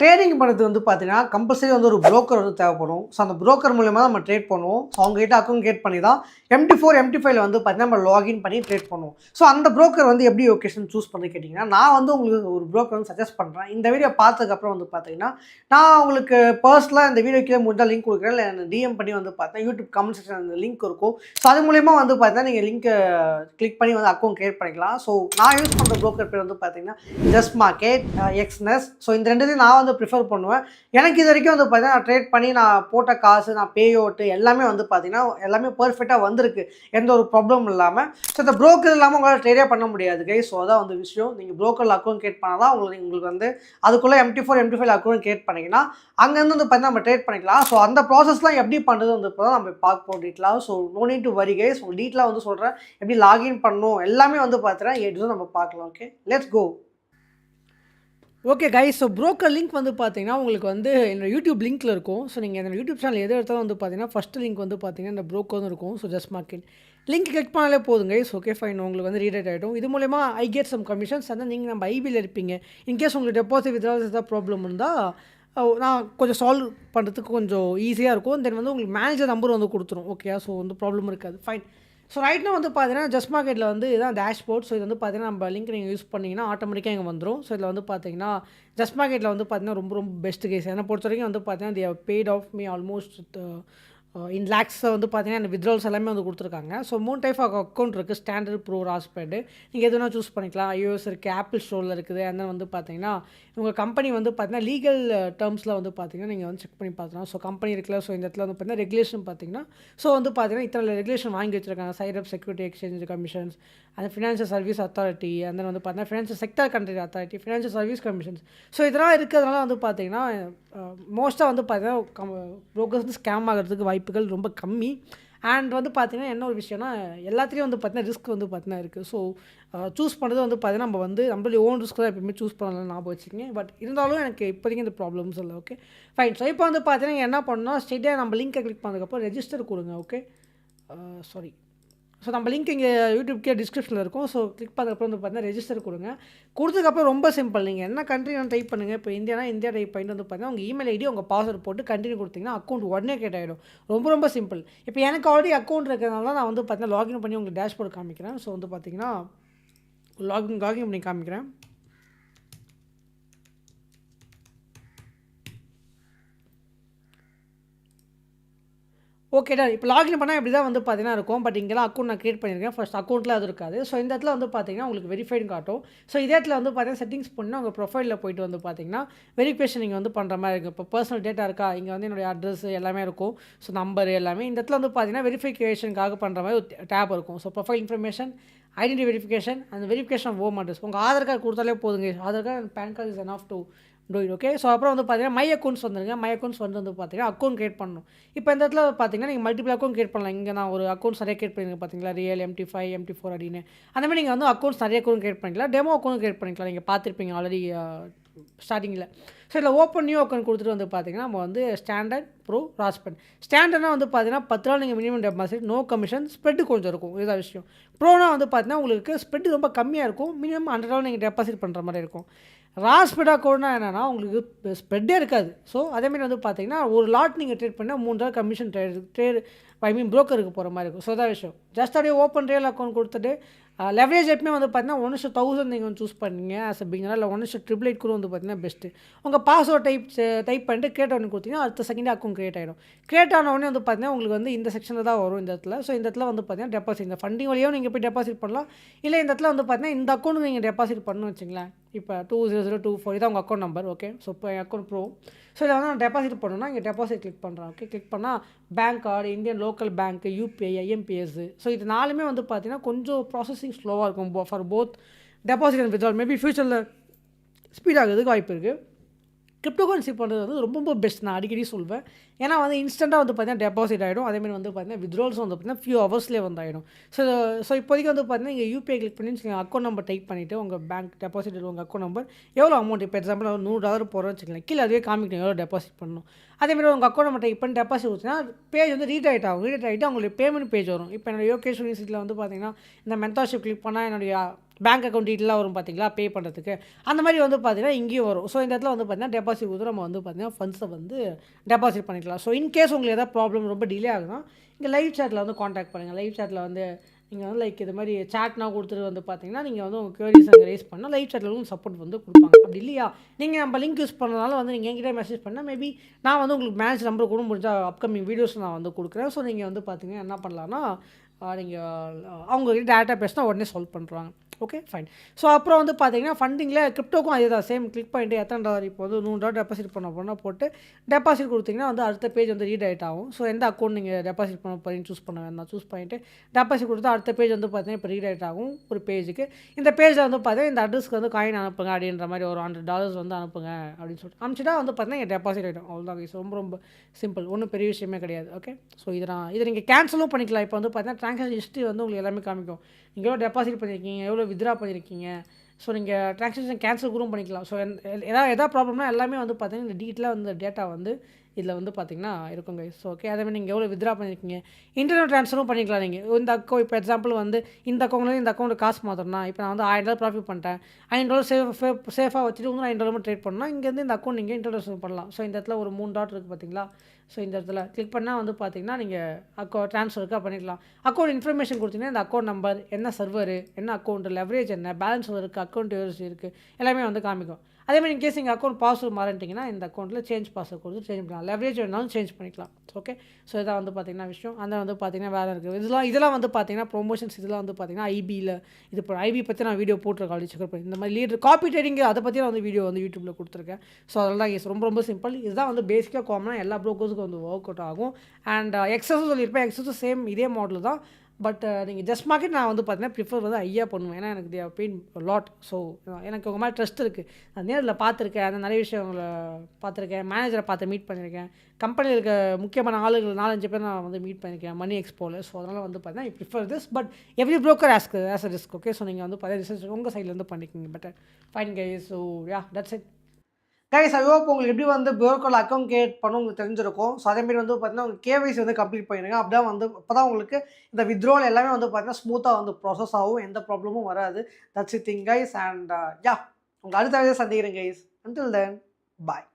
Trading பண்ணுறது வந்து பார்த்தீங்கன்னா, கம்பல்சரி வந்து ஒரு புரோக்கர் வந்து தேவைப்படும். ஸோ அந்த புரோக்கர் மூலியமா தான் நம்ம ட்ரேட் பண்ணுவோம். ஸோ அவங்ககிட்ட அக்கவுண்ட் கிரியேட் பண்ணி தான் MT4, MT5ல வந்து பார்த்தீங்கன்னா, நம்ம லாகின் பண்ணி ட்ரேட் பண்ணுவோம். ஸோ அந்த புரோக்கர் வந்து எப்படி லொகேஷன் சூஸ் பண்ணி கேட்டிங்கன்னா, நான் வந்து உங்களுக்கு ஒரு புரோக்கர் வந்து சஜெஸ்ட் பண்ணுறேன். இந்த வீடியோ பார்த்ததுக்கப்புறம் வந்து பார்த்தீங்கன்னா, நான் உங்களுக்கு பர்சனலா இந்த வீடியோ கீழ முடிஞ்சா லிங்க் குடுக்குறேன். இல்ல என்ன டிஎம் பண்ணி வந்து பார்த்தீங்கன்னா, யூடியூப் கமெண்ட் செக்ஷன்ல அந்த லிங்க் இருக்கும். ஸோ அது மூலியமா வந்து பார்த்தீங்கன்னா, நீங்க லிங்க்க கிளிக் பண்ணி வந்து அக்கவுண்ட் கிரியேட் பண்ணிக்கலாம். ஸோ நான் யூஸ் பண்ற புரோக்கர் பேர் வந்து பார்த்தீங்கன்னா, ஜஸ்ட் மார்க்கெட், எக்ஸ்னஸ். ஸோ இந்த 2த்தையும் நான் வந்து ப்ரிஃபர் பண்ணுவேன். எனக்கு இது வரைக்கும் வந்து பார்த்தீங்கன்னா, நான் ட்ரேட் பண்ணி நான் போட்ட காசு, நான் பே அவுட் எல்லாமே வந்து பார்த்தீங்கன்னா, எல்லாமே பெர்ஃபெக்ட்டா வந்திருக்கு. எந்த ஒரு ப்ராப்ளமும் இல்லாம. ஸோ இந்த புரோக்கர் இல்லாம உங்களால ட்ரேடே பண்ண முடியாது கைஸ். ஸோ அதான் வந்து விஷயம். நீங்க புரோக்கர்ல அக்கவுண்ட் கிரியேட் பண்ணா தான் உங்களுக்கு வந்து அதுக்குள்ள MT4, MT5ல அக்கவுண்ட் கிரியேட் பண்ணீங்கன்னா, அங்கேருந்து வந்து பார்த்தீங்கன்னா நம்ம ட்ரேட் பண்ணிக்கலாம். ஸோ அந்த ப்ராசஸ்லாம் எப்படி பண்ணுறது வந்து இப்போ தான் நம்ம பார்க்க போகிறோம் டீட்டெயிலாக. So no need to worry guys. So டீட்டெயிலாக வந்து சொல்கிறேன். எப்படி லாகின் பண்ணணும் எல்லாமே வந்து பார்த்தீங்கன்னா ஏ நம்ம பார்க்கலாம். Okay, let's go. Okay guys, so broker link வந்து பார்த்தீங்கன்னா உங்களுக்கு வந்து என்னோட யூடியூப் லிங்க்கில் இருக்கும். ஸோ நீங்கள் என்னோட யூடியூப் சேனல் எது எடுத்தாலும் வந்து பார்த்தீங்கன்னா ஃபஸ்ட்டு லிங்க் வந்து பார்த்தீங்கன்னா இந்த புரோக்கர் இருக்கும். So just market link click பண்ணாலே போதும் கைஸ். ஓகே ஃபைன், உங்களுக்கு வந்து ரீடைட் ஆகிடும். இது மூலமா ஐ கெட் சம் கமிஷன்ஸ். அதான் நீங்கள் நம்ம ஐபியில் இருப்பீங்க. இன்கேஸ் உங்களுக்கு டெபாசிட் வித்ட்ராவல்ஸ் ஏதாவது ப்ராப்ளம் இருந்தால் நான் கொஞ்சம் சால்வ் பண்ணுறதுக்கு கொஞ்சம் ஈஸியாக இருக்கும். தென் வந்து உங்களுக்கு மேனேஜர் நம்பர் வந்து கொடுத்துரும். ஓகே, ஸோ வந்து ப்ராப்ளம் இருக்காது. ஃபைன். ஸோ ரைட்னா வந்து பார்த்தீங்கன்னா ஜஸ்ட் மார்க்கெட்டில் வந்து இதுதான் டேஷ்போர்ட். ஸோ இது வந்து பார்த்தீங்கன்னா நம்ம லிங்க் நீங்கள் யூஸ் பண்ணிங்கன்னா ஆட்டோமேட்டிக்காக இங்கே வந்துடும். ஸோ இதில் வந்து பார்த்தீங்கன்னா ஜஸ்ட் மார்க்கெட்டில் வந்து பார்த்தீங்கன்னா ரொம்ப ரொம்ப பெஸ்ட் கேஸ். என்னை பொறுத்த வரைக்கும் வந்து பார்த்தீங்கன்னா the paid of me almost in லேக்ஸை வந்து பார்த்தீங்கன்னா அந்த வித்ட்ரால்ஸ் எல்லாமே வந்து கொடுத்துருக்காங்க. ஸோ 3 டைப் ஆஃப் அக்கௌண்ட் இருக்குது. Standard, pro, raw spread. நீங்கள் எதுனா சூஸ் பண்ணிக்கலாம். iOS இருக்குது, ஆப்பிள் ஸ்டோரில் இருக்குது. அந்த வந்து பார்த்தீங்கன்னா உங்கள் கம்பெனி வந்து பார்த்தீங்கன்னா லீகல் டேர்ம்ஸில் வந்து பார்த்தீங்கன்னா நீங்கள் வந்து செக் பண்ணி பார்த்துக்கலாம். ஸோ கம்பெனி இருக்குல்ல, ஸோ இந்த இடத்துல வந்து பார்த்தீங்கன்னா ரெகுலேஷன் பார்த்தீங்கன்னா ஸோ வந்து பார்த்தீங்கன்னா இத்தனை ரெகுலேஷன் வாங்கி வச்சிருக்காங்க. சைட் அப் செக்யூரிட்டி எக்ஸ்சேஞ்ச் கமிஷன்ஸ், அந்த ஃபினான்ஷியல் சர்வீஸ் அத்தாரிட்டி, அந்த வந்து பார்த்தீங்கன்னா financial sector country authority, financial service commissions. So இதெல்லாம் இருக்கிறதுனால வந்து பார்த்தீங்கன்னா மோஸ்ட்டாக வந்து பார்த்தீங்கன்னா ப்ரோக்கர்ஸ் வந்து ஸ்கேம் ஆகிறதுக்கு வாய்ப்புகள் ரொம்ப கம்மி. அண்ட் வந்து பார்த்தீங்கன்னா என்ன ஒரு விஷயம்னா எல்லாத்துலேயும் வந்து பார்த்தீங்கன்னா ரிஸ்க் வந்து பார்த்தீங்கன்னா இருக்குது. ஸோ சூஸ் பண்ணுறது வந்து பார்த்தீங்கன்னா நம்ம வந்து நம்மளுடைய ஓன் ரிஸ்க் தான் எப்பயுமே சூஸ் பண்ணலாம் ஞாபகம் வச்சுக்கோங்க. பட் இருந்தாலும் எனக்கு இப்போதைக்கு இந்த ப்ராப்ளம்ஸ் இல்லை. Okay fine. ஸோ இப்போ வந்து பார்த்தீங்கன்னா என்ன பண்ணணும், ஸ்ட்ரெயிட்டாக நம்ம லிங்கை கிளிக் பண்ணதுக்கப்புறம் ரெஜிஸ்டர் கொடுங்க. Okay sorry. ஸோ நம்ம லிங்க் இங்கே யூடியூப்கே டிஸ்கிரிப்ஷனில் இருக்கும். ஸோ கிளிக் பண்ணதுக்கப்புறம் வந்து பார்த்தீங்கன்னா ரெஜிஸ்டர் கொடுங்க. கொடுத்ததுக்கப்புறம் ரொம்ப சிம்பிள். நீங்கள் என்ன கண்ட்ரி நான் டைப் பண்ணுங்கள். இப்போ இந்தியானா இந்தியா டைப் பண்ணிட்டு வந்து பார்த்தீங்கன்னா உங்கள் இமெயில் ஐடி உங்கள் பாஸ்வேர்டு போட்டு கண்டினியூ கொடுத்தீங்கன்னா அக்கௌண்ட் உடனே கிரியேட் ஆகிடும். ரொம்ப ரொம்ப சிம்பிள். இப்போ எனக்கு ஆல்ரெடி அக்கௌண்ட் இருக்கிறதுனால நான் வந்து பார்த்தீங்கன்னா லாகின் பண்ணி உங்களுக்கு டேஷ்போர்ட் காமிக்கிறேன். ஸோ வந்து பார்த்தீங்கன்னா லாகின் பண்ணி காமிக்கிறேன். ஓகேடா, இப்போ லாகின் பண்ணால் இப்படி தான் வந்து பார்த்தீங்கன்னா இருக்கும். பட் இங்கெல்லாம் அக்கௌண்ட் நான் கிரியேட் பண்ணியிருக்கேன். ஃபர்ஸ்ட் அக்கௌண்ட்டில் அது இருக்காது. ஸோ இந்த இடத்துல வந்து பார்த்தீங்கன்னா உங்களுக்கு வெரிஃபைடு காட்டும். ஸோ இதே இடத்துல வந்து பார்த்தீங்கன்னா செட்டிங்ஸ் பண்ணால் உங்கள் ப்ரொஃபைலில் போய்ட்டு வந்து பார்த்தீங்கன்னா வெரிஃபிகேஷன் நீங்கள் வந்து பண்ணுற மாதிரி இருக்கும். இப்போ பர்சனல் டேட்டா இருக்கா, இங்கே வந்து என்னுடைய அட்ரஸ் எல்லாமே இருக்கும். ஸோ நம்பர் எல்லாமே இந்த இடத்துல வந்து பார்த்தீங்கன்னா வெரிஃபிகேஷனுக்காக பண்ணுற மாதிரி ஒரு டேப் இருக்கும். So profile information, identity verification, அந்த வெரிஃபிகேஷன் ஆஃப் ஹோம் அட்ரஸ். உங்கள் ஆதார் கார்டு கொடுத்தாலே போதுங்க. Aadhaar card and PAN card is enough to do it. Okay, so அப்புறம் வந்து பார்த்தீங்கன்னா மை அக்கௌண்ட்ஸ் வந்துருங்க. மை அக்கௌண்ட்ஸ் வந்து பார்த்தீங்கன்னா அக்கௌண்ட் கிரியேட் பண்ணணும். இப்போ இந்த இடத்துல பார்த்தீங்கன்னா நீங்கள் மல்டிபிள் அக்கௌண்ட் கிரியேட் பண்ணலாம். இங்கே நான் ஒரு அக்கௌண்ட்ஸ் நிறைய கிரியேட் பண்ணியிருக்கேன் பார்த்தீங்களா, ரியல், MT5, MT4 அப்படின்னு. அந்த மாதிரி நீங்கள் வந்து அக்கௌண்ட்ஸ் நிறைய அக்கௌண்ட் கிரியேட் பண்ணிக்கலாம். டெமோ அக்கௌண்ட் கிரியேட் பண்ணிக்கலாம். நீங்கள் பார்த்துருப்பீங்க ஆல்ரெடி ஸ்டார்டிங்கில். ஸோ இதில் ஓப்பன் நியூ அக்கௌண்ட் கொடுத்துட்டு வந்து பார்த்தீங்கன்னா நம்ம வந்து ஸ்டாண்டர்ட், ப்ரோ, ராஸ்பெட். ஸ்டாண்டர்ட்னா வந்து பார்த்தீங்கன்னா 10 நாள் நீங்கள் minimum deposit, no commission, spread கொஞ்சம் இருக்கும். இதுதான் விஷயம். ப்ரோனா வந்து பார்த்தீங்கன்னா உங்களுக்கு ஸ்ப்ரெட்டு ரொம்ப கம்மியாக இருக்கும். மினிமம் 100 நீங்கள் டெபாசிட் பண்ணுற மாதிரி இருக்கும். ராஸ்பெட் அக்கௌண்ட்னா என்னென்னா உங்களுக்கு ஸ்ப்ரெட்டே இருக்காது. ஸோ அதேமாதிரி வந்து பார்த்தீங்கன்னா ஒரு லாட் நீங்கள் ட்ரேட் பண்ணால் 3 நாள் கமிஷன் ட்ரேடு ப்ரோக்கருக்கு போகிற மாதிரி இருக்கும். ஸோ அதான் விஷயம். ஜஸ்ட் அப்படியே ஓப்பன் ரியல் அக்கௌண்ட் கொடுத்துட்டு லெவரேஜ் எப்பவுமே வந்து பார்த்தீங்கன்னா 1:1000 நீங்கள் வந்து சூஸ் பண்ணீங்க ஆஸ் அ பிகினர். இல்லை 1:888 கூட வந்து பார்த்தீங்கன்னா பெஸ்ட்டு. உங்கள் பாஸ்வேர்ட் டைப் பண்ணிட்டு கிரியேட் பண்ணி கொடுத்தீங்கன்னா அடுத்த செகண்ட் அக்கௌண்ட் கிரியேட் ஆகிடும். கிரியேட் ஆன உடனே வந்து பார்த்தீங்கன்னா உங்களுக்கு வந்து இந்த செக்ஷனில் தான் வரும் இந்த இடத்துல. ஸோ இந்த இடத்துல வந்து பார்த்தீங்கன்னா டெபாசிட், இந்த ஃபண்டிங் வழியாக நீங்கள் போய் டெபாசிட் பண்ணலாம். இல்லை இந்த இடத்துல வந்து பார்த்தீங்கன்னா இந்த அக்கௌண்ட் நீங்கள் டெபாசிட் பண்ணணும்னு வச்சுங்களேன். இப்போ 20024 இதான் உங்கள் அக்கௌண்ட் நம்பர். ஓகே, ஸோ இப்போ என் அக்கௌண்ட் ப்ரோ. ஸோ இதை வந்து நான் டெபாசிட் பண்ணணும்னா இங்கே டெபாசிட் கிளிக் பண்ணுறேன். ஓகே, கிளிக் பண்ணால் bank card, Indian local bank, UPI, IMPS. So இது நாலுமே வந்து பார்த்தீங்கன்னா கொஞ்சம் ப்ராசஸிங் ஸ்லோவாக இருக்கும் for both deposit and withdrawal. Maybe ஃபியூச்சரில் ஸ்பீட் ஆகிறதுக்கு வாய்ப்பு இருக்குது. கிரிப்டோ கரன்சி பண்ணுறது வந்து ரொம்ப ரொம்ப பெஸ்ட். நான் அடிக்கடி சொல்வேன். ஏன்னா வந்து இன்ஸ்டண்ட்டாக வந்து பார்த்தீங்கன்னா டெபாசிட் ஆகிடும். அதேமாதிரி வந்து பார்த்தீங்கன்னா வித்ட்ரால்ஸ் வந்து பார்த்தீங்கன்னா ஃபியூ ஹவர்ஸ்லேயே வந்து ஆகிடும். ஸோ இப்போதைக்கு வந்து பார்த்தீங்கன்னா இங்கே UPI கிளிக் பண்ணி நீங்கள் அக்கௌண்ட் நம்பர் டைப் பண்ணிவிட்டு உங்கள் பேங்க் டெபாசிட் உங்கள் அக்கௌண்ட் நம்பர் எவ்வளோ அமௌண்ட், இப்போ எக்ஸாம்பிள் $100 போகிறோன்னு வச்சுக்கலாம். கீழே அதுவே காமிக்கணும் எவ்வளோ டெபாசிட் பண்ணணும். அதேமாதிரி உங்கள் அக்கௌண்ட் நம்பர் டைப் பண்ணி டெபாசிட் வச்சுன்னா பேஜ் வந்து ரீடைட் ஆகும். ரீடைட் ஆகிட்டு அவங்களுக்கு பேமெண்ட் பேஜ் வரும். இப்போ என்னோட யோகேஷ் யூனிவர்சிட்டியில் வந்து பார்த்தீங்கன்னா இந்த மென்டார்ஷிப் கிளிக் பண்ணால் என்னுடைய பேங்க் அக்கௌண்ட் டீட்டெயிலாக வரும் பார்த்தீங்களா பே பண்ணுறதுக்கு. அந்த மாதிரி வந்து பார்த்தீங்கன்னா இங்கேயும் வரும். ஸோ இந்த இடத்துல வந்து பார்த்தீங்கன்னா டெபாசிட் கொடுத்து நம்ம வந்து பார்த்தீங்கன்னா ஃபண்ட்ஸை வந்து டெபாசிட் பண்ணிக்கலாம். ஸோ இன்கேஸ் உங்களுக்கு எதாவது ப்ராப்ளம் ரொம்ப டிலே ஆகுதுன்னா இங்கே லைவ் சேட்டில் வந்து காண்டாக்ட் பண்ணுங்கள். லைவ் சேட்டில் வந்து நீங்கள் வந்து லைக் இது மாதிரி சேட்னா கொடுத்துட்டு வந்து பார்த்தீங்கன்னா நீங்கள் வந்து உங்கள் குவரிஸ் அங்கே ரேஸ் பண்ணால் லைவ் சேட்டில் வந்து சப்போர்ட் வந்து கொடுப்பாங்க. அப்படி இல்லையா நீங்கள் நம்ம லிங்க் யூஸ் பண்ணனால வந்து நீங்கள் என்கிட்ட மெசேஜ் பண்ணால் மேபி நான் வந்து உங்களுக்கு மேனேஜ் நம்பர் கூட முடிஞ்சால் அப்கமிங் வீடியோஸ் நான் வந்து கொடுக்குறேன். ஸோ நீங்கள் வந்து பார்த்தீங்கன்னா என்ன பண்ணலான்னா நீங்கள் அவங்ககிட்ட டேரெக்டாக பேசினா உடனே சால்வ் பண்ணுறாங்க. Okay fine. ஸோ அப்புறம் வந்து பார்த்தீங்கன்னா ஃபண்டிங்கில் கிரிப்டோக்கும் அதே தான் சேம் கிளிக் பண்ணிட்டு எத்தனை டாலர் இப்போ வந்து $100 டெபாசிட் பண்ண போட்டு டெபாசிட் கொடுத்தீங்கன்னா வந்து அடுத்த பேஜ் வந்து ரீடைட் ஆகும். ஸோ எந்த அக்கௌண்ட் நீங்கள் டெபாசிட் பண்ண போகிறீங்கன்னு சூஸ் பண்ண வேண்டாம். சூஸ் பண்ணிவிட்டு டெபாசிட் கொடுத்தா அடுத்த பேஜ் வந்து பார்த்தீங்கன்னா இப்போ ரீடைட் ஆகும் ஒரு பேஜுக்கு. இந்த பேஜில் வந்து பார்த்தீங்கன்னா இந்த அட்ரஸ்க்கு வந்து காயின் அனுப்புங்க அப்படின்ற மாதிரி ஒரு $100 வந்து அனுப்புங்க அப்படின்னு சொல்லிட்டு அனுப்பிச்சிட்டா வந்து பார்த்தீங்கன்னா டெபாசிட் ஆகிடும். அவ்வளோதான். ரொம்ப ரொம்ப சிம்பிள். ஒன்றும் பெரிய விஷயமே கிடையாது. ஓகே. ஸோ இதை நீங்கள் கேன்சலும் பண்ணிக்கலாம். இப்போ வந்து பார்த்தீங்கன்னா ட்ரான்சாக்ஷன் ஹிஸ்ட்ரி வந்து உங்களுக்கு எல்லாமே காமிக்கும். நீங்கள் எவ்வளோ டெபாசிட் பண்ணியிருக்கீங்க, எவ்வளோ வித்ரா பண்ணியிருக்கீங்க. ஸோ நீங்கள் ட்ரான்சாக்ஷன் கேன்சல் கூட பண்ணிக்கலாம். ஸோ எதாவது ப்ராப்ளம்னா எல்லாமே வந்து பார்த்தீங்கன்னா இந்த டீட்டெயிலாக வந்து டேட்டா வந்து இதில் வந்து பார்த்தீங்கன்னா இருக்குங்க. So okay. அதேமாதிரி நீங்கள் எவ்வளோ வித்ரா பண்ணியிருக்கீங்க, இன்டர்நெட் ட்ரான்ஸ்ஃபரும் பண்ணிக்கலாம். நீங்கள் இந்த அக்கௌண்ட் இப்போ எக்ஸாம்பிள் வந்து இந்த அக்கௌண்ட்லேருந்து இந்த அக்கௌண்ட் காசு மாற்றணும்னா இப்போ நான் வந்து $1000 ப்ராஃபிட் பண்ணிட்டேன். $500 சேஃபாக வச்சுட்டு இன்னும் $500 ட்ரேட் பண்ணால் இங்கேருந்து இந்த அக்கௌண்ட் நீங்கள் இன்ட்ரடியூஸ் பண்ணலாம். ஸோ இந்த இடத்துல ஒரு 3 டாட் இருக்குது பார்த்தீங்களா. ஸோ இந்த இடத்துல கிளிக் பண்ணால் வந்து பார்த்தீங்கன்னா நீங்கள் ட்ரான்ஸ்ஃபருக்காக பண்ணிக்கலாம். அக்கௌண்ட் இன்ஃபர்மேஷன் கொடுத்தீங்கன்னா இந்த அக்கௌண்ட் நம்பர் என்ன, சர்வர் என்ன, அக்கௌண்ட் லெவரேஜ் என்ன, பேலன்ஸ் இருக்குது, அக்கௌண்ட் இருக்குது, எல்லாமே வந்து காமிக்கும். அதேமாதிரி இன்கேஸ் நீங்கள் அக்கௌண்ட் பாஸ்வேர்டு மாறிட்டிங்கன்னா இந்த அக்கௌண்ட்டில் சேஞ்ச் பாஸ்வேர்டு கொடுத்து சேஞ்ச் பண்ணலாம். லெவரேஜ் வேணாலும் சேஞ்ச் பண்ணிக்கலாம். ஓகே. ஸோ இதான் வந்து பார்த்தீங்கன்னா விஷயம். அந்த வந்து பார்த்தீங்கன்னா வேறு இருக்குது. இதெல்லாம் வந்து பார்த்தீங்கன்னா ப்ரொமோஷன்ஸ் இதெல்லாம் வந்து பார்த்தீங்கன்னா ஐபியில் இது இப்போ ஐபி பற்றி நான் வீடியோ போட்டிருக்கேன். ஆல்ரெடி செக் பண்ணி இந்த மாதிரி லீடர் காப்பி ட்ரேடிங் அதை பற்றி நான் வந்து வீடியோ வந்து யூடியூப்பில் கொடுத்துருக்கேன். ஸோ அதெல்லாம் ரொம்ப ரொம்ப சிம்பிள். இதுதான் வந்து பேசிக்காக காமனாக எல்லா ப்ரோக்கர்ஸுக்கும் வந்து ஒர்க் அவுட் ஆகும். அண்ட் எக்ஸஸும் சொல்லியிருப்பேன். எக்ஸஸும் சேம் இதே மாடல் தான். பட் நீங்கள் ஜஸ்ட் மார்க்கெட் நான் வந்து பார்த்தீங்கன்னா ப்ரிஃபர் வந்து ஐயா பண்ணுவேன். ஏன்னா எனக்கு தேவ் பெயின் லாட். ஸோ எனக்கு உங்கள் மாதிரி ட்ரஸ்ட் இருக்குது. நான் நேரில் பார்த்துருக்கேன். அந்த நிறைய விஷயங்களை பார்த்துருக்கேன். மேனேஜரை பார்த்து மீட் பண்ணியிருக்கேன். கம்பெனியில் இருக்க முக்கியமான ஆளுகள் 4-5 பேர் நான் வந்து மீட் பண்ணியிருக்கேன் மணி எக்ஸ்போவில். ஸோ அதனால் வந்து பார்த்தீங்கன்னா I prefer this. But every broker as a risk. Okay. So நீங்கள் வந்து பார்த்தீங்கன்னா ரிசர்ச் உங்கள் சைட்லேருந்து பண்ணிக்கிங்க better. Fine guys. So yeah that's it guys. I hope உங்களுக்கு எப்படி வந்து ப்ரோக்கரில் அக்கௌண்ட் கிரியேட் பண்ண உங்களுக்கு தெரிஞ்சிருக்கும். ஸோ அதேமாரி வந்து பார்த்தீங்கன்னா உங்கள் கேவைசி வந்து கம்ப்ளீட் பண்ணிடுங்க. அப்படி தான் வந்து அப்போ தான் உங்களுக்கு இந்த வித்ட்ராவல் எல்லாமே வந்து பார்த்தீங்கன்னா ஸ்மூத்தாக வந்து ப்ராசஸ் ஆகும். எந்த ப்ராப்ளமும் வராது. That's it thing guys. And yeah உங்கள் அடுத்த வீடியோ சந்திக்கிறேன் கைஸ். அன்டில் தென் பாய்.